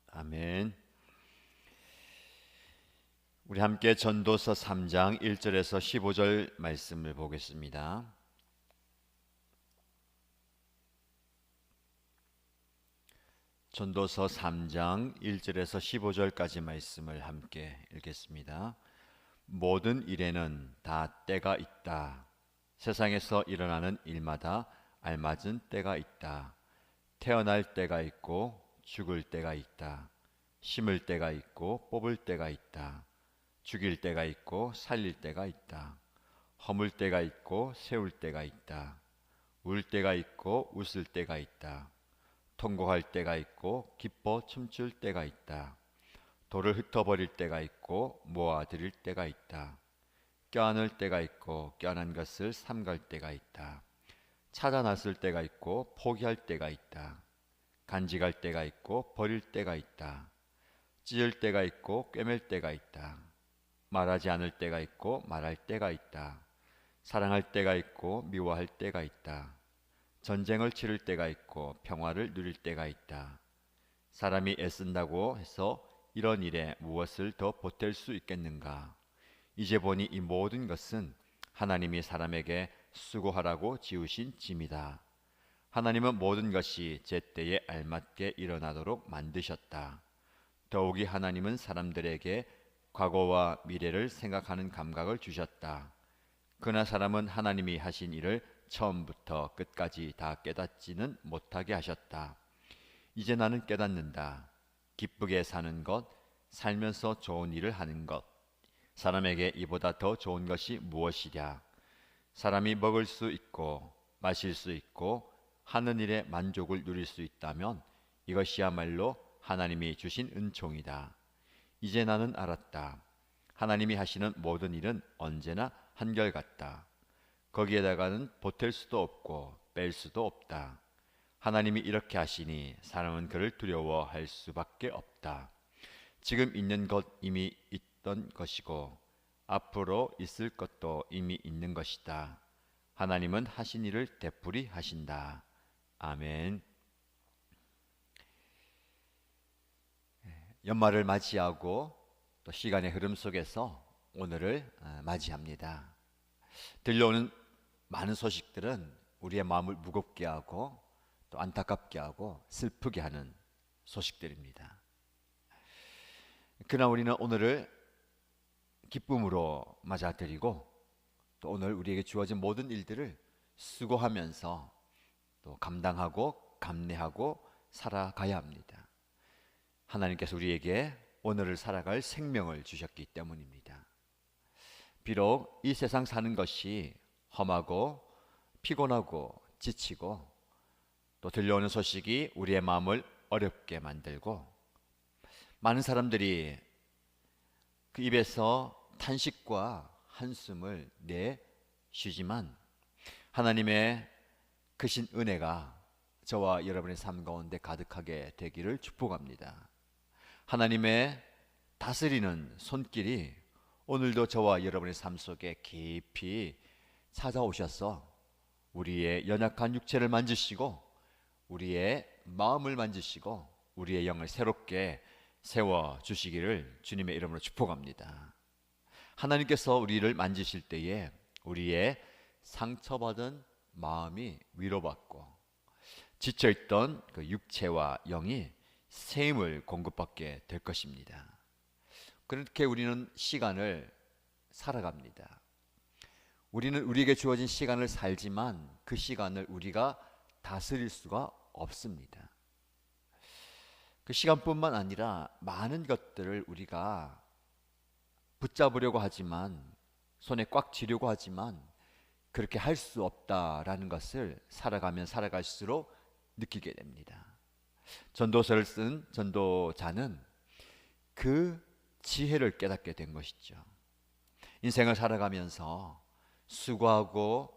아멘. 우리 함께 전도서 3장 1절에서 15절 말씀을 보겠습니다. 전도서 3장 1절에서 15절까지 말씀을 함께 읽겠습니다. 모든 일에는 다 때가 있다. 세상에서 일어나는 일마다 알맞은 때가 있다. 태어날 때가 있고 죽을 때가 있다. 심을 때가 있고 뽑을 때가 있다. 죽일 때가 있고 살릴 때가 있다. 허물 때가 있고 세울 때가 있다. 울 때가 있고 웃을 때가 있다. 통곡할 때가 있고 기뻐 춤출 때가 있다. 돌을 흩어버릴 때가 있고 모아들일 때가 있다. 껴안을 때가 있고 껴안은 것을 삼갈 때가 있다. 찾아 나설 때가 있고 포기할 때가 있다. 간직할 때가 있고 버릴 때가 있다. 찢을 때가 있고 꿰맬 때가 있다. 말하지 않을 때가 있고 말할 때가 있다. 사랑할 때가 있고 미워할 때가 있다. 전쟁을 치를 때가 있고 평화를 누릴 때가 있다. 사람이 애쓴다고 해서 이런 일에 무엇을 더 보탤 수 있겠는가? 이제 보니 이 모든 것은 하나님이 사람에게 수고하라고 지으신 짐이다. 하나님은 모든 것이 제때에 알맞게 일어나도록 만드셨다. 더욱이 하나님은 사람들에게 과거와 미래를 생각하는 감각을 주셨다. 그러나 사람은 하나님이 하신 일을 처음부터 끝까지 다 깨닫지는 못하게 하셨다. 이제 나는 깨닫는다. 기쁘게 사는 것, 살면서 좋은 일을 하는 것. 사람에게 이보다 더 좋은 것이 무엇이랴? 사람이 먹을 수 있고 마실 수 있고 하는 일에 만족을 누릴 수 있다면 이것이야말로 하나님이 주신 은총이다. 이제 나는 알았다. 하나님이 하시는 모든 일은 언제나 한결같다. 거기에다가는 보탤 수도 없고 뺄 수도 없다. 하나님이 이렇게 하시니 사람은 그를 두려워할 수밖에 없다. 지금 있는 것 이미 있던 것이고 앞으로 있을 것도 이미 있는 것이다. 하나님은 하신 일을 되풀이 하신다. 아멘. 연말을 맞이하고 또 시간의 흐름 속에서 오늘을 맞이합니다. 들려오는 많은 소식들은 우리의 마음을 무겁게 하고 또 안타깝게 하고 슬프게 하는 소식들입니다. 그러나 우리는 오늘을 기쁨으로 맞아들이고 또 오늘 우리에게 주어진 모든 일들을 수고하면서 또 감당하고 감내하고 살아가야 합니다. 하나님께서 우리에게 오늘을 살아갈 생명을 주셨기 때문입니다. 비록 이 세상 사는 것이 험하고 피곤하고 지치고 또 들려오는 소식이 우리의 마음을 어렵게 만들고 많은 사람들이 그 입에서 탄식과 한숨을 내쉬지만 하나님의 크신 은혜가 저와 여러분의 삶 가운데 가득하게 되기를 축복합니다. 하나님의 다스리는 손길이 오늘도 저와 여러분의 삶 속에 깊이 찾아오셔서 우리의 연약한 육체를 만지시고 우리의 마음을 만지시고 우리의 영을 새롭게 세워주시기를 주님의 이름으로 축복합니다. 하나님께서 우리를 만지실 때에 우리의 상처받은 마음이 위로받고 지쳐있던 그 육체와 영이 새 힘을 공급받게 될 것입니다. 그렇게 우리는 시간을 살아갑니다. 우리는 우리에게 주어진 시간을 살지만 그 시간을 우리가 다스릴 수가 없습니다. 그 시간뿐만 아니라 많은 것들을 우리가 붙잡으려고 하지만 손에 꽉 쥐려고 하지만 그렇게 할 수 없다라는 것을 살아가면 살아갈수록 느끼게 됩니다. 전도서를 쓴 전도자는 그 지혜를 깨닫게 된 것이죠. 인생을 살아가면서 수고하고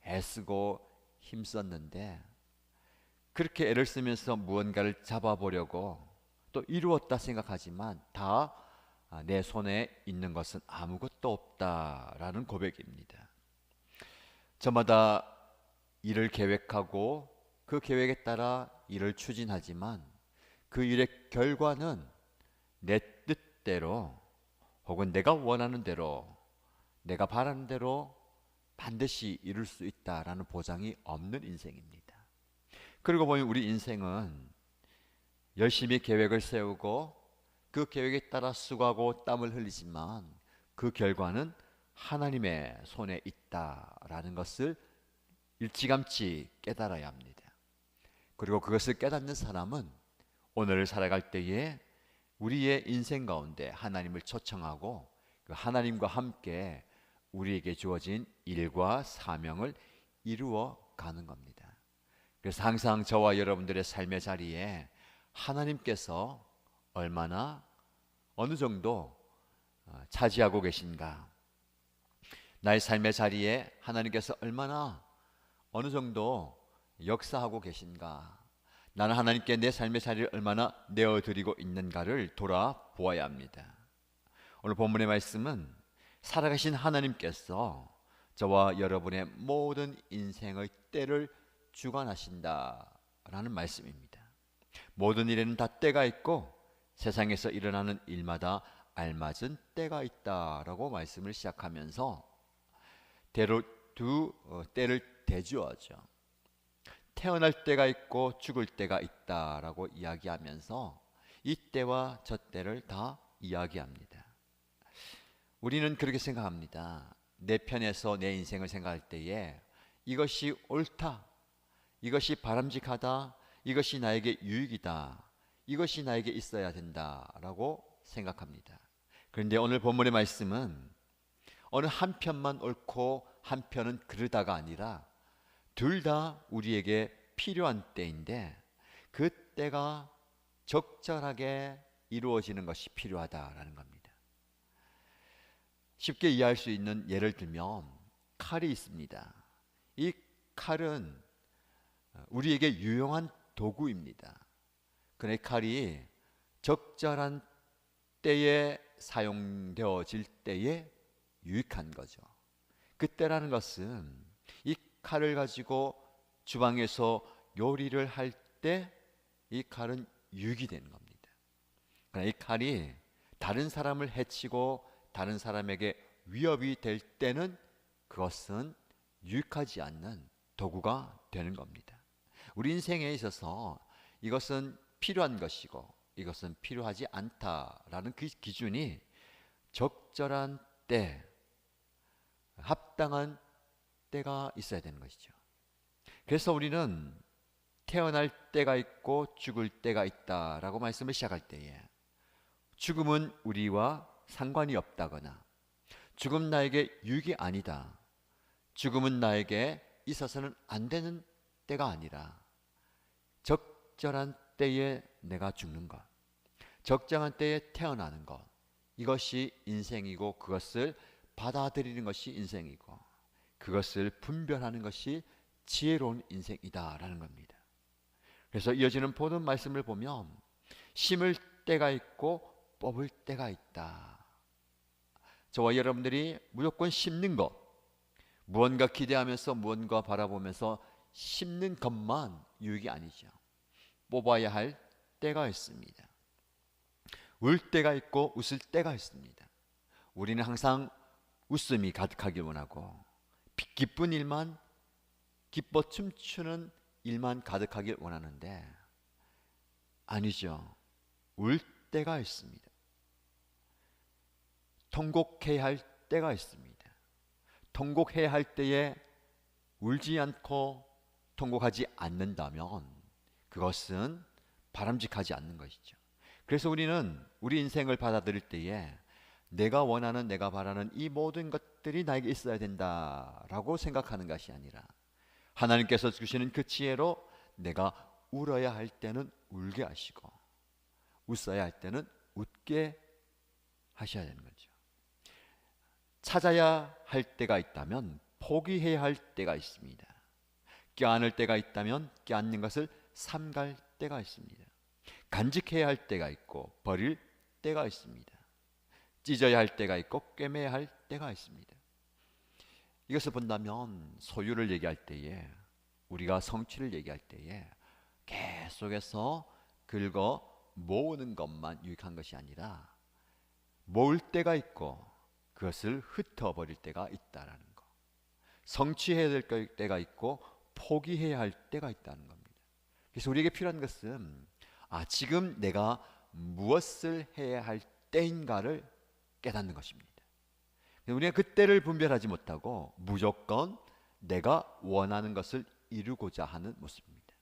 애쓰고 힘썼는데 그렇게 애를 쓰면서 무언가를 잡아보려고 또 이루었다 생각하지만 다 내 손에 있는 것은 아무것도 없다라는 고백입니다. 저마다 일을 계획하고 그 계획에 따라 일을 추진하지만 그 일의 결과는 내 뜻대로 혹은 내가 원하는 대로, 내가 바라는 대로 반드시 이룰 수 있다라는 보장이 없는 인생입니다. 그리고 보면 우리 인생은 열심히 계획을 세우고 그 계획에 따라 수고하고 땀을 흘리지만 그 결과는 하나님의 손에 있다라는 것을 일찌감치 깨달아야 합니다. 그리고 그것을 깨닫는 사람은 오늘을 살아갈 때에 우리의 인생 가운데 하나님을 초청하고 그 하나님과 함께 우리에게 주어진 일과 사명을 이루어 가는 겁니다. 그래서 항상 저와 여러분들의 삶의 자리에 하나님께서 얼마나 어느 정도 차지하고 계신가, 나의 삶의 자리에 하나님께서 얼마나 어느 정도 역사하고 계신가, 나는 하나님께 내 삶의 자리를 얼마나 내어드리고 있는가를 돌아보아야 합니다. 오늘 본문의 말씀은 살아가신 하나님께서 저와 여러분의 모든 인생의 때를 주관하신다라는 말씀입니다. 모든 일에는 다 때가 있고 세상에서 일어나는 일마다 알맞은 때가 있다라고 말씀을 시작하면서 때를 대주어죠. 태어날 때가 있고 죽을 때가 있다라고 이야기하면서 이 때와 저 때를 다 이야기합니다. 우리는 그렇게 생각합니다. 내 편에서 내 인생을 생각할 때에 이것이 옳다, 이것이 바람직하다, 이것이 나에게 유익이다, 이것이 나에게 있어야 된다라고 생각합니다. 그런데 오늘 본문의 말씀은 어느 한편만 옳고 한편은 그르다가 아니라 둘 다 우리에게 필요한 때인데 그 때가 적절하게 이루어지는 것이 필요하다라는 겁니다. 쉽게 이해할 수 있는 예를 들면 칼이 있습니다. 이 칼은 우리에게 유용한 도구입니다. 그런데 칼이 적절한 때에 사용되어질 때에 유익한 거죠. 그때라는 것은 이 칼을 가지고 주방에서 요리를 할 때 이 칼은 유익이 되는 겁니다. 그러나 이 칼이 다른 사람을 해치고 다른 사람에게 위협이 될 때는 그것은 유익하지 않는 도구가 되는 겁니다. 우리 인생에 있어서 이것은 필요한 것이고 이것은 필요하지 않다라는 그 기준이 적절한 때, 합당한 때가 있어야 되는 것이죠. 그래서 우리는 태어날 때가 있고 죽을 때가 있다라고 말씀을 시작할 때에 죽음은 우리와 상관이 없다거나 죽음 나에게 유익이 아니다, 죽음은 나에게 있어서는 안 되는 때가 아니라 적절한 때에 내가 죽는 것, 적정한 때에 태어나는 것, 이것이 인생이고 그것을 받아들이는 것이 인생이고 그것을 분별하는 것이 지혜로운 인생이다라는 겁니다. 그래서 이어지는 모든 말씀을 보면 심을 때가 있고 뽑을 때가 있다. 저와 여러분들이 무조건 심는 것, 무언가 기대하면서 무언가 바라보면서 심는 것만 유익이 아니죠. 뽑아야 할 때가 있습니다. 울 때가 있고 웃을 때가 있습니다. 우리는 항상 웃음이 가득하길 원하고 기쁜 일만, 기뻐 춤추는 일만 가득하길 원하는데 아니죠. 울 때가 있습니다. 통곡해야 할 때가 있습니다. 통곡해야 할 때에 울지 않고 통곡하지 않는다면 그것은 바람직하지 않는 것이죠. 그래서 우리는 우리 인생을 받아들일 때에 내가 원하는, 내가 바라는 이 모든 것들이 나에게 있어야 된다라고 생각하는 것이 아니라 하나님께서 주시는 그 지혜로 내가 울어야 할 때는 울게 하시고 웃어야 할 때는 웃게 하셔야 되는 거죠. 찾아야 할 때가 있다면 포기해야 할 때가 있습니다. 껴안을 때가 있다면 껴안는 것을 삼갈 때가 있습니다. 간직해야 할 때가 있고 버릴 때가 있습니다. 찢어야 할 때가 있고 꿰매야 할 때가 있습니다. 이것을 본다면 소유를 얘기할 때에, 우리가 성취를 얘기할 때에 계속해서 긁어 모으는 것만 유익한 것이 아니라 모을 때가 있고 그것을 흩어버릴 때가 있다라는 거. 성취해야 될 때가 있고 포기해야 할 때가 있다는 겁니다. 그래서 우리에게 필요한 것은 지금 내가 무엇을 해야 할 때인가를 깨닫는 것입니다. 우리가 그때를 분별하지 못하고 무조건 내가 원하는 것을 이루고자 하는 모습입니다.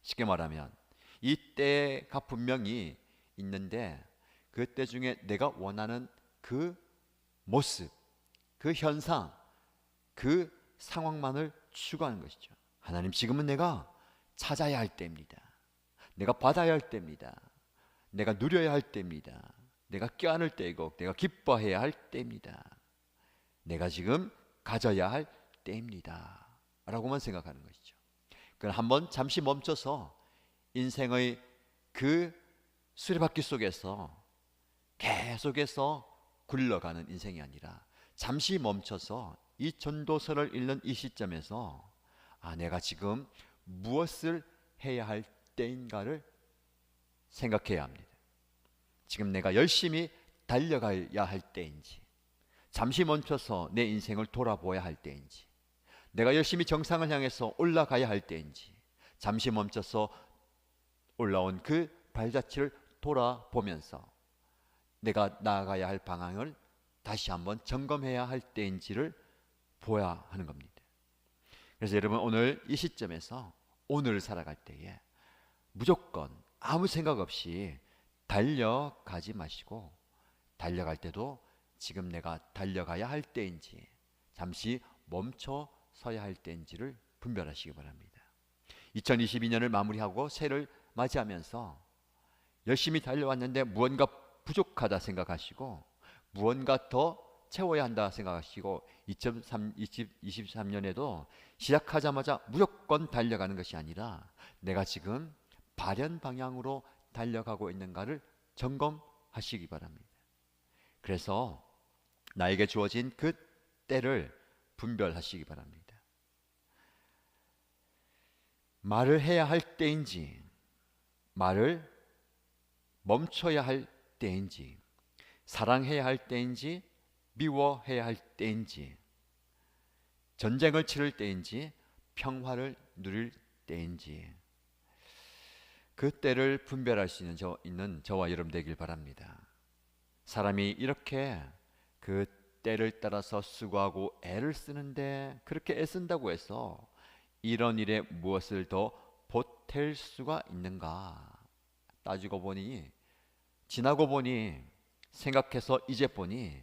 쉽게 말하면 이 때가 분명히 있는데 그 때 중에 내가 원하는 그 모습, 그 현상, 그 상황만을 추구하는 것이죠. 하나님, 지금은 내가 찾아야 할 때입니다. 내가 받아야 할 때입니다. 내가 누려야 할 때입니다. 내가 껴안을 때이고 내가 기뻐해야 할 때입니다. 내가 지금 가져야 할 때입니다 라고만 생각하는 것이죠. 그걸 한번 잠시 멈춰서 인생의 그 수레바퀴 속에서 계속해서 굴러가는 인생이 아니라 잠시 멈춰서 이 전도서를 읽는 이 시점에서 내가 지금 무엇을 해야 할 때인가를 생각해야 합니다. 지금 내가 열심히 달려가야 할 때인지, 잠시 멈춰서 내 인생을 돌아보아야 할 때인지, 내가 열심히 정상을 향해서 올라가야 할 때인지, 잠시 멈춰서 올라온 그 발자취를 돌아보면서 내가 나아가야 할 방향을 다시 한번 점검해야 할 때인지를 보아야 하는 겁니다. 그래서 여러분, 오늘 이 시점에서 오늘을 살아갈 때에 무조건 아무 생각 없이 달려가지 마시고, 달려갈 때도 지금 내가 달려가야 할 때인지 잠시 멈춰 서야 할 때인지를 분별하시기 바랍니다. 2022년을 마무리하고 새해를 맞이하면서 열심히 달려왔는데 무언가 부족하다 생각하시고 무언가 더 채워야 한다 생각하시고 2023년에도 시작하자마자 무조건 달려가는 것이 아니라 내가 지금 바른 방향으로 달려가고 있는가를 점검하시기 바랍니다. 그래서 나에게 주어진 그 때를 분별하시기 바랍니다. 말을 해야 할 때인지, 말을 멈춰야 할 때인지, 사랑해야 할 때인지, 미워해야 할 때인지, 전쟁을 치를 때인지, 평화를 누릴 때인지, 그 때를 분별할 수 있는 저와 여러분 되길 바랍니다. 사람이 이렇게 그 때를 따라서 수고하고 애를 쓰는데 그렇게 애쓴다고 해서 이런 일에 무엇을 더 보탤 수가 있는가? 따지고 보니, 지나고 보니, 생각해서 이제 보니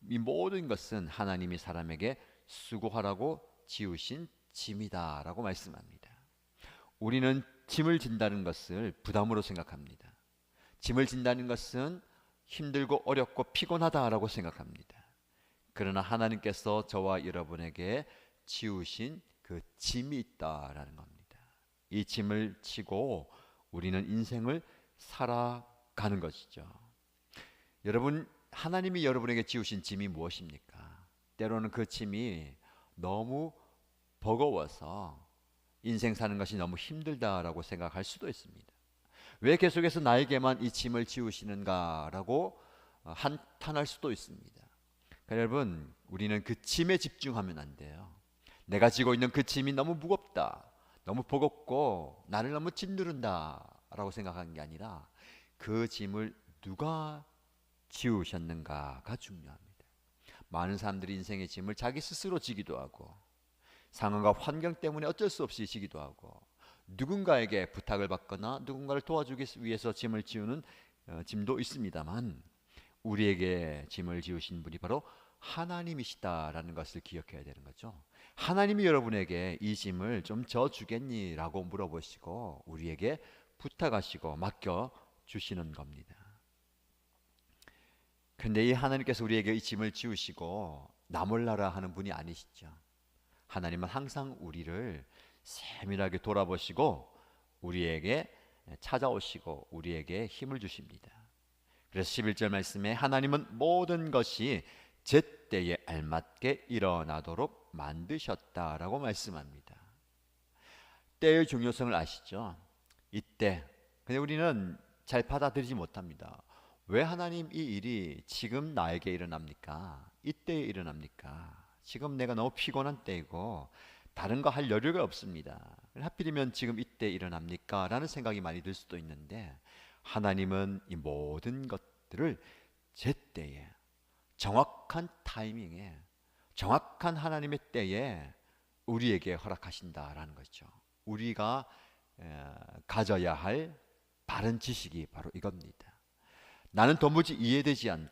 이 모든 것은 하나님이 사람에게 수고하라고 지으신 짐이다 라고 말씀합니다. 우리는 짐을 진다는 것을 부담으로 생각합니다. 짐을 진다는 것은 힘들고 어렵고 피곤하다라고 생각합니다. 그러나 하나님께서 저와 여러분에게 지우신 그 짐이 있다라는 겁니다. 이 짐을 지고 우리는 인생을 살아가는 것이죠. 여러분, 하나님이 여러분에게 지우신 짐이 무엇입니까? 때로는 그 짐이 너무 버거워서 인생 사는 것이 너무 힘들다라고 생각할 수도 있습니다. 왜 계속해서 나에게만 이 짐을 지우시는가라고 한탄할 수도 있습니다. 그러니까 여러분, 우리는 그 짐에 집중하면 안 돼요. 내가 지고 있는 그 짐이 너무 무겁다, 너무 버겁고 나를 너무 짓누른다라고 생각하는 게 아니라 그 짐을 누가 지우셨는가가 중요합니다. 많은 사람들이 인생의 짐을 자기 스스로 지기도 하고 상황과 환경 때문에 어쩔 수 없이 지기도 하고 누군가에게 부탁을 받거나 누군가를 도와주기 위해서 짐을 지우는 짐도 있습니다만, 우리에게 짐을 지우신 분이 바로 하나님이시다라는 것을 기억해야 되는 거죠. 하나님이 여러분에게 이 짐을 좀 져주겠니? 라고 물어보시고 우리에게 부탁하시고 맡겨주시는 겁니다. 근데 이 하나님께서 우리에게 이 짐을 지우시고 나 몰라라 하는 분이 아니시죠. 하나님은 항상 우리를 세밀하게 돌아보시고 우리에게 찾아오시고 우리에게 힘을 주십니다. 그래서 11절 말씀에 하나님은 모든 것이 제때에 알맞게 일어나도록 만드셨다라고 말씀합니다. 때의 중요성을 아시죠? 이때. 근데 우리는 잘 받아들이지 못합니다. 왜 하나님 이 일이 지금 나에게 일어납니까? 이때에 일어납니까? 지금 내가 너무 피곤한 때이고 다른 거 할 여유가 없습니다. 하필이면 지금 이때 일어납니까? 라는 생각이 많이 들 수도 있는데, 하나님은 이 모든 것들을 제때에, 정확한 타이밍에, 정확한 하나님의 때에 우리에게 허락하신다라는 거죠. 우리가 가져야 할 바른 지식이 바로 이겁니다. 나는 도무지 이해되지 않을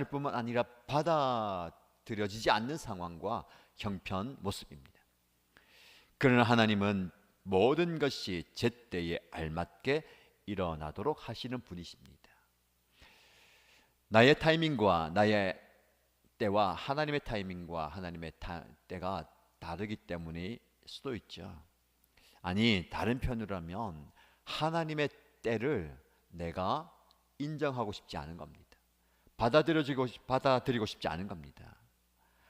뿐만 아니라 받아들여지지 않는 상황과 형편 모습입니다. 그러나 하나님은 모든 것이 제때에 알맞게 일어나도록 하시는 분이십니다. 나의 타이밍과 나의 때와 하나님의 타이밍과 하나님의 때가 다르기 때문일 수도 있죠. 아니, 다른 편으로 하면 하나님의 때를 내가 인정하고 싶지 않은 겁니다. 받아들이고 싶지 않은 겁니다.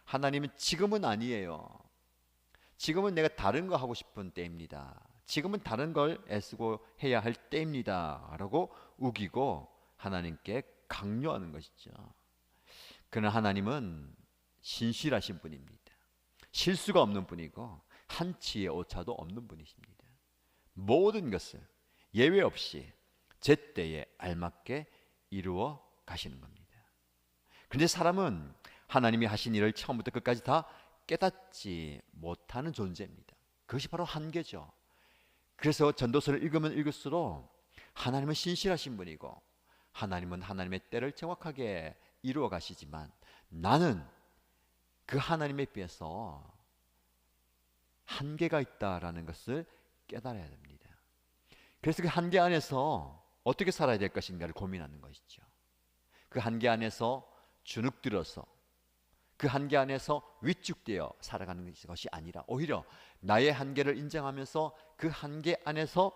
하나님은 지금은 아니에요. 지금은 내가 다른 거 하고 싶은 때입니다. 지금은 다른 걸 애쓰고 해야 할 때입니다. 라고 우기고 하나님께 강요하는 것이죠. 그러나 하나님은 신실하신 분입니다. 실수가 없는 분이고 한치의 오차도 없는 분이십니다. 모든 것을 예외 없이 제때에 알맞게 이루어 가시는 겁니다. 그런데 사람은 하나님이 하신 일을 처음부터 끝까지 다 깨닫지 못하는 존재입니다. 그것이 바로 한계죠. 그래서 전도서를 읽으면 읽을수록 하나님은 신실하신 분이고 하나님은 하나님의 때를 정확하게 이루어 가시지만 나는 그 하나님에 비해서 한계가 있다라는 것을 깨달아야 됩니다. 그래서 그 한계 안에서 어떻게 살아야 될 것인가를 고민하는 것이죠. 그 한계 안에서 주눅들어서 그 한계 안에서 위축되어 살아가는 것이 아니라 오히려 나의 한계를 인정하면서 그 한계 안에서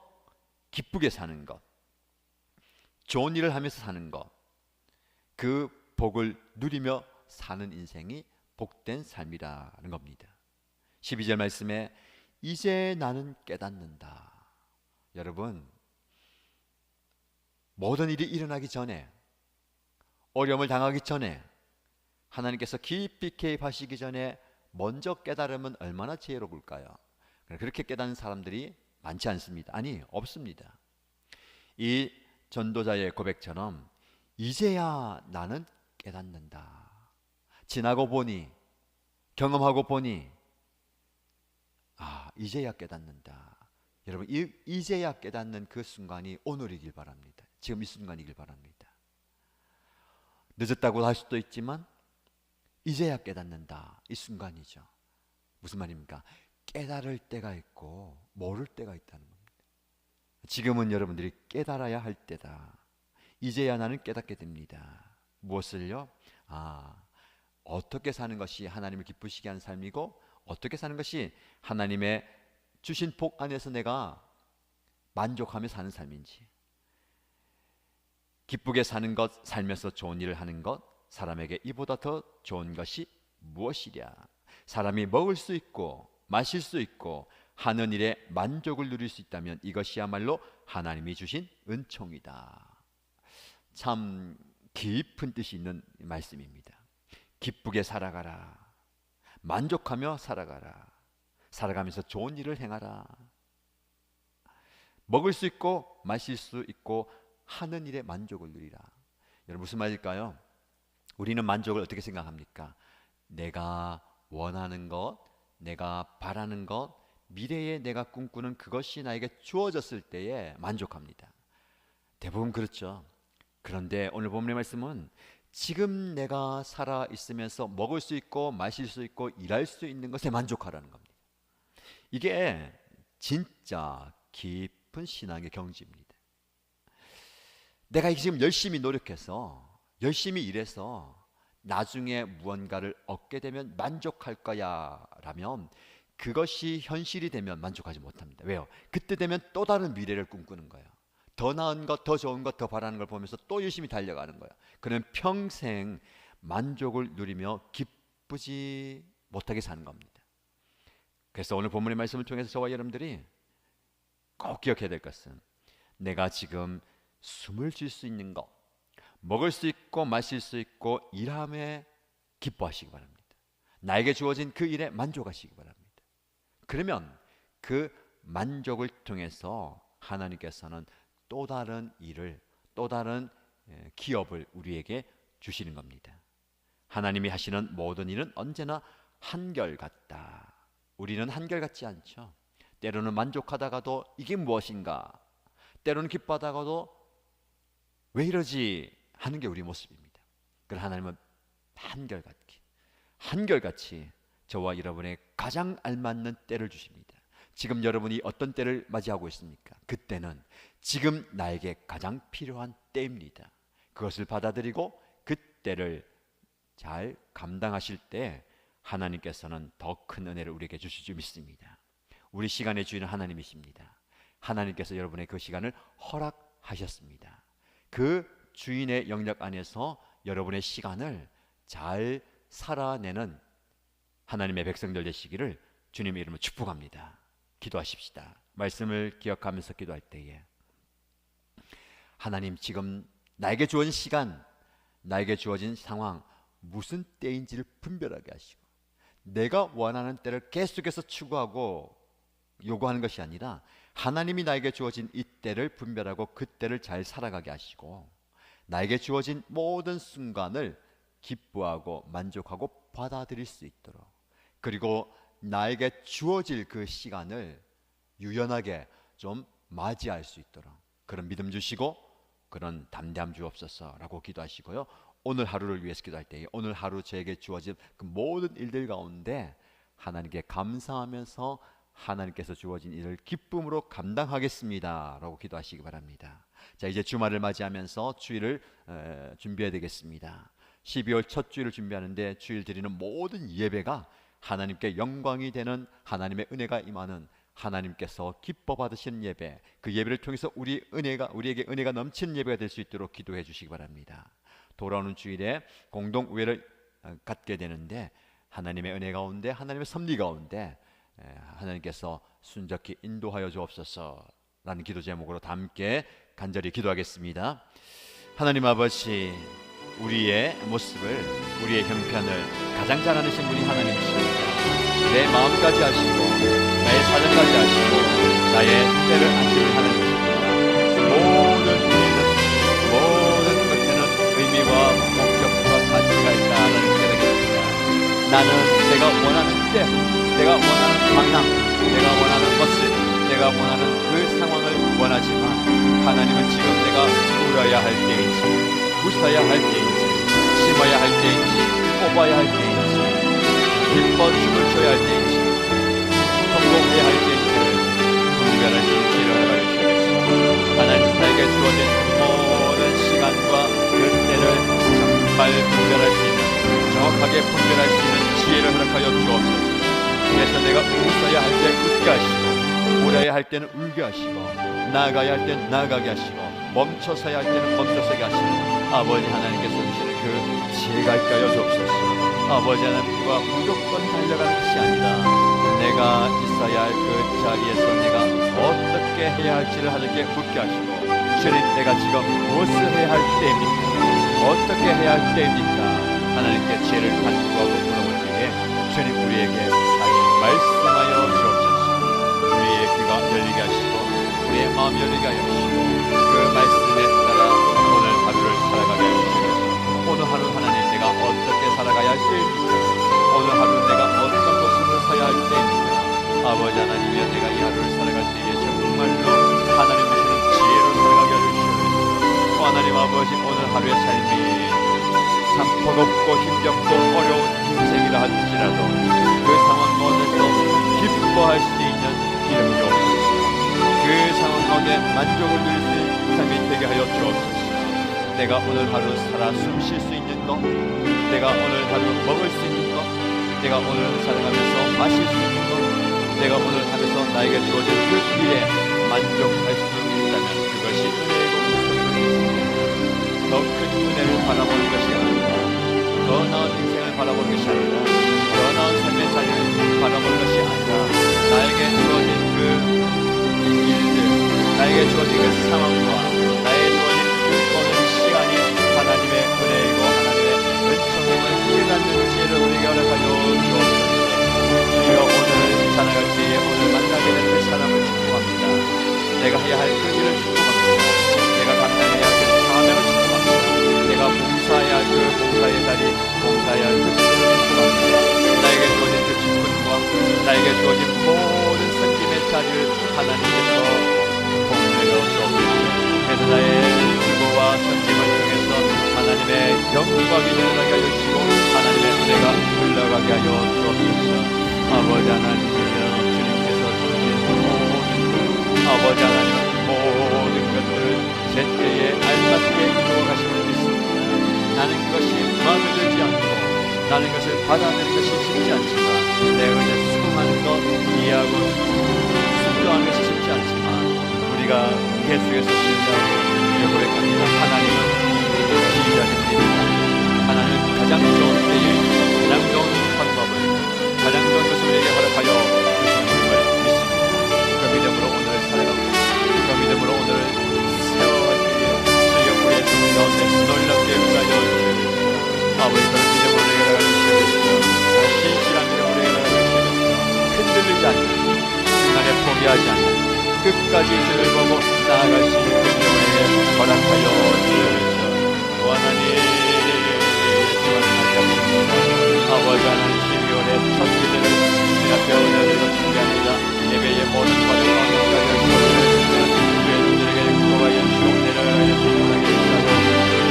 기쁘게 사는 것, 좋은 일을 하면서 사는 것, 그 복을 누리며 사는 인생이 복된 삶이라는 겁니다. 12절 말씀에 이제 나는 깨닫는다. 여러분, 모든 일이 일어나기 전에, 어려움을 당하기 전에, 하나님께서 깊이 개입하시기 전에 먼저 깨달으면 얼마나 지혜로울까요? 그렇게 깨닫는 사람들이 많지 않습니다. 아니, 없습니다. 이 전도자의 고백처럼 이제야 나는 깨닫는다. 지나고 보니, 경험하고 보니 이제야 깨닫는다. 여러분, 이제야 깨닫는 그 순간이 오늘이길 바랍니다. 지금 이 순간이길 바랍니다. 늦었다고 할 수도 있지만 이제야 깨닫는다. 이 순간이죠. 무슨 말입니까? 깨달을 때가 있고 모를 때가 있다는 겁니다. 지금은 여러분들이 깨달아야 할 때다. 이제야 나는 깨닫게 됩니다. 무엇을요? 어떻게 사는 것이 하나님을 기쁘시게 하는 삶이고 어떻게 사는 것이 하나님의 주신 복 안에서 내가 만족하며 사는 삶인지, 기쁘게 사는 것, 살면서 좋은 일을 하는 것, 사람에게 이보다 더 좋은 것이 무엇이랴? 사람이 먹을 수 있고 마실 수 있고 하는 일에 만족을 누릴 수 있다면 이것이야말로 하나님이 주신 은총이다. 참 깊은 뜻이 있는 말씀입니다. 기쁘게 살아가라. 만족하며 살아가라. 살아가면서 좋은 일을 행하라. 먹을 수 있고 마실 수 있고 하는 일에 만족을 누리라. 여러분, 무슨 말일까요? 우리는 만족을 어떻게 생각합니까? 내가 원하는 것, 내가 바라는 것, 미래에 내가 꿈꾸는 그것이 나에게 주어졌을 때에 만족합니다. 대부분 그렇죠. 그런데 오늘 본문의 말씀은 지금 내가 살아 있으면서 먹을 수 있고 마실 수 있고 일할 수 있는 것에 만족하라는 겁니다. 이게 진짜 깊은 신앙의 경지입니다. 내가 지금 열심히 노력해서 열심히 일해서 나중에 무언가를 얻게 되면 만족할 거야 라면 그것이 현실이 되면 만족하지 못합니다. 왜요? 그때 되면 또 다른 미래를 꿈꾸는 거예요. 더 나은 것, 더 좋은 것, 더 바라는 걸 보면서 또 열심히 달려가는 거예요. 그러면 평생 만족을 누리며 기쁘지 못하게 사는 겁니다. 그래서 오늘 본문의 말씀을 통해서 저와 여러분들이 꼭 기억해야 될 것은 내가 지금 숨을 쉴 수 있는 것, 먹을 수 있고 마실 수 있고 일함에 기뻐하시기 바랍니다. 나에게 주어진 그 일에 만족하시기 바랍니다. 그러면 그 만족을 통해서 하나님께서는 또 다른 일을, 또 다른 기업을 우리에게 주시는 겁니다. 하나님이 하시는 모든 일은 언제나 한결같다. 우리는 한결같지 않죠. 때로는 만족하다가도 이게 무엇인가, 때로는 기뻐하다가도 왜 이러지 하는 게 우리 모습입니다. 그러나 하나님은 한결같이 저와 여러분의 가장 알맞는 때를 주십니다. 지금 여러분이 어떤 때를 맞이하고 있습니까? 그때는 지금 나에게 가장 필요한 때입니다. 그것을 받아들이고 그 때를 잘 감당하실 때 하나님께서는 더 큰 은혜를 우리에게 주실 줄 믿습니다. 우리 시간의 주인은 하나님이십니다. 하나님께서 여러분의 그 시간을 허락하셨습니다. 그 주인의 영역 안에서 여러분의 시간을 잘 살아내는 하나님의 백성들 되시기를 주님의 이름으로 축복합니다. 기도하십시다. 말씀을 기억하면서 기도할 때에 하나님, 지금 나에게 주어진 시간, 나에게 주어진 상황, 무슨 때인지를 분별하게 하시고 내가 원하는 때를 계속해서 추구하고 요구하는 것이 아니라 하나님이 나에게 주어진 이 때를 분별하고 그 때를 잘 살아가게 하시고 나에게 주어진 모든 순간을 기뻐하고 만족하고 받아들일 수 있도록, 그리고 나에게 주어질 그 시간을 유연하게 좀 맞이할 수 있도록 그런 믿음 주시고 그런 담대함 주옵소서라고 기도하시고요. 오늘 하루를 위해서 기도할 때 오늘 하루 저에게 주어진 그 모든 일들 가운데 하나님께 감사하면서 하나님께서 주어진 일을 기쁨으로 감당하겠습니다 라고 기도하시기 바랍니다. 자, 이제 주말을 맞이하면서 주일을 준비해야 되겠습니다. 12월 첫 주일을 준비하는데 주일 드리는 모든 예배가 하나님께 영광이 되는, 하나님의 은혜가 임하는, 하나님께서 기뻐 받으시는 예배, 그 예배를 통해서 우리에게 은혜가 넘치는 예배가 될 수 있도록 기도해 주시기 바랍니다. 돌아오는 주일에 공동 우회를 갖게 되는데 하나님의 은혜 가운데, 하나님의 섭리 가운데 하나님께서 순적히 인도하여 주옵소서라는 기도 제목으로 다 함께 간절히 기도하겠습니다. 하나님 아버지, 우리의 모습을, 우리의 형편을 가장 잘 아시는 분이 하나님이십니다. 내 마음까지 아시고 나의 사정까지 아시고 나의 때를 아시는 하나님이십니다. 모든 것에는 의미와 목적과 가치가 있다는 깨닫게 됩니다. 나는 내가 원하는 때, 내가 원하는 방향, 내가 원하는 모습, 내가 원하는 그 상황을 원하지만 하나님은 지금 내가 울어야 할 때인지, 웃어야 할 때인지, 심어야 할 때인지, 뽑아야 할 때인지, 기뻐 춤을 춰야 할 때인지, 성공해야 할 때인지를 분별하시는 지혜를 허락하여 주옵소서. 하나님, 나에게 주어진 모든 시간과 그 때를 정말 분별할 수 있는, 정확하게 분별할 수 있는 지혜를 허락하여 주옵소서. 그래서 내가 웃어야 할 때 웃게 하시고, 울어야 할 때는 울게 하시고, 나아가야 할 때는 나아가게 하시고, 멈춰서야 할 때는 멈춰서게 하시고, 아버지 하나님께서 주시는 그 지혜가 있게 하여 주옵소서. 아버지 하나님과 무조건 달려가는 것이 아니라 내가 있어야 할 그 자리에서 내가 어떻게 해야 할지를 하나님께 묻게 하시고, 주님, 내가 지금 무엇을 해야 할 때입니까? 어떻게 해야 할 때입니까? 하나님께 지혜를 간구하고 물어볼 때에 주님, 우리에게 다시 말씀하여 주옵소서. 우리의 귀가 열리게 하시고 우리의 마음 열리게 하여 주시고 그 말씀에 따라 오늘 하루를 살아가게 하여 주시옵소서. 오늘 하루 하나님, 내가 어떻게 살아가야 할 때입니까? 오늘 하루 내가 어떤 모습으로 서야 할 때입니까? 아버지 하나님이여, 내가 이 하루를 살아갈 때에 정말로 하나님 주시는 지혜로 살아가게 하여 주시옵소서. 또 하나님 아버지, 오늘 하루의 삶이 참 버겁고 힘겹고 어려운 인생이라 할지라도 그 상황 가운데서 기뻐할 수 있는 이름이 주옵소서. 그 상황 가운데 만족을 누릴 수 있는 삶이 되게 하여 주옵소서. 내가 오늘 하루 살아 숨 쉴 수 있는 것, 내가 오늘 하루 먹을 수 있는 것, 내가 오늘 살아가면서 마실 수 있는 것, 내가 오늘 하면서 나에게 주어진 그 일에 만족할 수 있다면 그것이 은혜이고 더 큰 은혜를 바라보는 것이 아니라, 더 나은 인생을 바라보는 것이 아니라, 더 나은 삶의 자리를 바라보는 것이 아니라, 나에게 주어진 그 일들, 나에게 나에게 주어진 그 상황과 나에게 주어진 모든 시간이 하나님의 은혜이고 하나님의 은총임을 깨닫는 지혜를 우리에게 허락하여 주옵소서. 주여 오늘 찬양할 때에 오늘 만나게 된 그 사람을 축복합니다. 내가 해야 할 그 일을 축복합니다. 내가 감당해야 할 그 사명을 축복합니다. 내가 봉사해야 할 그 봉사의 자리, 봉사해야 할 그 직분을 축복합니다. 나에게 주어진 그 직분과 나에게 주어진 모든 섬김의 자리를 하나님께서 공내려 주옵소서. 그래서 나의 기도와 섬김을 통해서 하나님의 영광이 드러나게 하여 주시고 하나님의 은혜가 흘러가게 하여 주옵소서. 아버지 하나님이여, 주님께서 주신 모든 아버지 하나님은 모든 것들을 제때에 알맞게 이루어 가심을 믿습니다. 나는 그것이 마음에 들지 않고 나는 것을 받아내는 것이 쉽지 않지만 내가 이제 수긍하는 것, 이해하고 순종하는 것이 쉽지 않지만 우리가 계속해서 신뢰하고 고백합니다. 하나님은 지휘자십니다. 하나님은 가장 좋은 때에 가장 좋은 방법을 가장 좋은 것을 우리에게 허락하여 주시는 것을 믿습니다. 그 믿음으로 오늘을 살아가고 그 믿음으로 오늘을 세워가기에 주여 우리의 삶 가운데 놀랍게 역사하여 주시옵소서. 아버지 그런 믿음으로 우리에게 허락하여 주시옵소서. 신실한 믿음으로 우리에게 허락하여 주시옵소서. 흔들리지 않는 중간에 포기하지 않는 끝까지 주를 보고 나아가시는 그 믿음을 우리에게 허락하여 주시옵소서. 오 하나님 예수만 맞이합니다. 아버지 하나님 12월의 첫 기도를 주님 앞에 올려드리고 준비합니다. 예배의 모든 과정 가운데까지 주의 종들에게 구하여 주시고 내려가여 주시고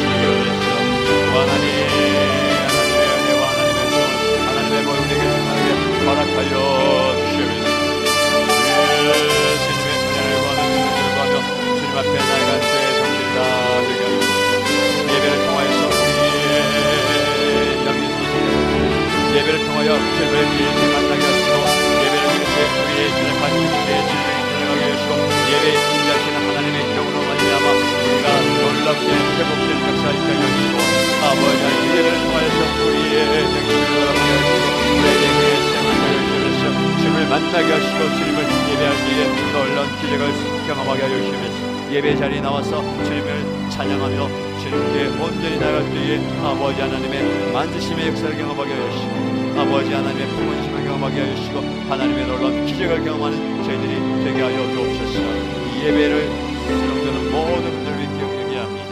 주시옵소서. 오 하나님 하나님의 은혜와 하나님의 선 하나님의 보혈에게 주님에게 허락하여 주시옵소서. 주님의 은혜를 구하며 주님을 구하며 주님 앞에 나아간 죄의 성질을 다 되게 하여 주시옵소서. 예배를 통하여서 우리의 영이 예배를 통하여 주님을 주님께 만나게 하시고 예배를 통해서 우리의 주님과 주님의 진리를 들어가게 하시고 예배에 인자하시는 하나님의 이름으로 말미암아 우리가 놀랍게 회복되는 역사 있게 하여 주시고 아버지 하나님 예배를 통하여서 우리의 영이 들어가게 하시고 우리의 영의 생을 하여 주시면서 주님을 만나게 하시고 주님을 예배할 때에 놀라운 기적을 경험하게 하여 주시면서 예배 자리에 나와서 주님을 찬양하며 주님께 온전히 나갈 때에 아버지 하나님의 만지심의 역사를 경험하게 하여 주시고 아버지 하나님의 품으심을 경험하게 하여 주시고 하나님의 놀라운 기적을 경험하는 저희들이 되게 하여 주옵소서. 이 예배를 수용되는 모든 분들을 기억하게 합니다.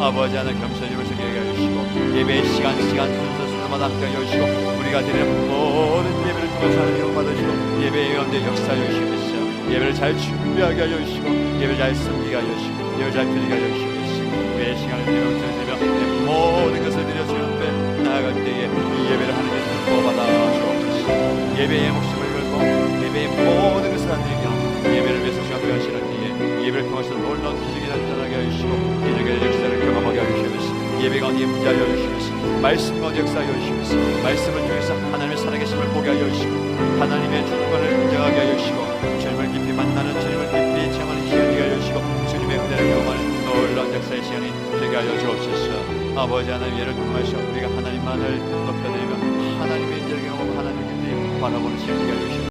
아버지 하나님 겸손히 벌서게 하여 주시고 예배의 시간 순서마다 함께 하여 주시고 우리가 드리는 모든 예배를 통해서 하나님을 받아주시고 예배의 가운데 역사하여 주시옵소서. 예배를 잘 준비하게 하여 주시고 예배를 잘 섬기게 하여 주시고 예배를 잘 드리게 하여 주시옵소서. 예배의 시간을 드려 모든 것을 드려 주님 앞에 나아갈 때에 이 예배를 하나님의 뜻으로 받아 주옵소서. 예배의 목숨을 걸고 예배의 모든 것을 안 드리며 예배를 위해서 주님 앞에 하시는 때에 예배를 통해서 놀라운 기적이 나타나게 하여 주시고 기적의 역사를 경험하게 하여 주시옵소서. 예배 가운데 임재하여 주시옵소서. 말씀 가운데 역사하여 주시옵소서. 말씀을 통해서 하나님의 살아계심을 보게 하여 주시고 하나님의 주권을 인정하게 하여 주시고 주님을 깊이 만나는 주님을 깊이 체험하는 시간이 하여 주시고 주님의 은혜를 경험하는 놀라운 역사의 시간이 되게 하여 주옵소서. 아버지 하나님 예를 통하여 우리가 하나님만을 높여드리며 하나님의 인재를 경험하고 하나님의 깊이 바라보는 시간이 되게 하여 주시옵소서.